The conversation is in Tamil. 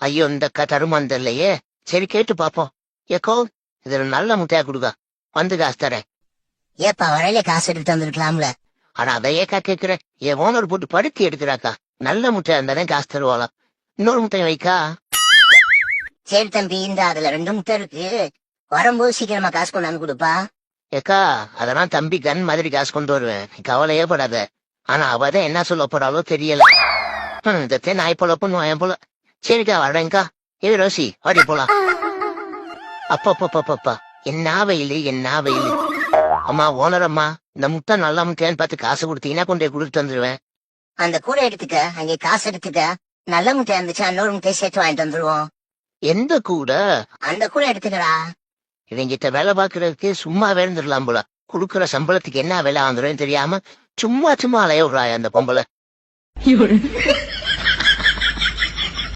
ஐயோ இந்த தருமான் தெரியலையே. சரி கேட்டு பாப்போம். ஏக்கோ இதுல நல்ல முட்டையா கொடுக்க வந்து காசு தரேன். ஏப்பா வரையில காசு எடுத்து வந்திருக்கலாம்ல. ஆனா அதை ஏக்கா கேக்குறேன். என் ஓனர் போட்டு படுத்தி எடுக்கிறாக்கா. நல்ல முட்டையா இருந்தானே காசு தருவாளாம். இன்னொரு முட்டையை வைக்கா. சரி தம்பி, இந்த அதுல 2 முட்டை இருக்கு. வரும்போது சீக்கிரமா காசு கொண்டாந்து கொடுப்பா. ஏக்கா அதெல்லாம் தம்பி கன் மாதிரி காசு கொண்டு வருவேன், நீ கவலையே படாத. ஆனா அவதான் என்ன சொல்ல போறாளோ தெரியல. இதத்தே நாய் போல பண்ணுவான் போல. சரிக்கா வரேன்க்கா. ஏ ரோசி ஓடி போலாம். அப்பப்பப்பப்பா என்ன வெயில் என்ன வெயில். அம்மா ஓனர் அம்மா, இந்த முட்டை நல்ல முட்டையான்னு பார்த்து காசு கொடுத்தீங்கன்னா கொண்டு போய் கொடுத்து வந்துருவேன். அந்த கூட எடுத்துக்க, அங்கே காசு எடுத்துக்க. நல்ல முட்டை இருந்துச்சு, இன்னொரு முட்டையை சேர்த்து வாங்கிட்டு வந்துருவோம். எந்த கூட? அந்த கூட எடுத்துக்கடா. இவங்கிட்ட வேலை பாக்குறதுக்கு சும்மா இருந்துடலாம் போல. குடுக்குற சம்பளத்துக்கு என்ன வேலை வந்துடும் தெரியாம சும்மா சும்மா அலைய விடுறாய் அந்த பொம்பளை.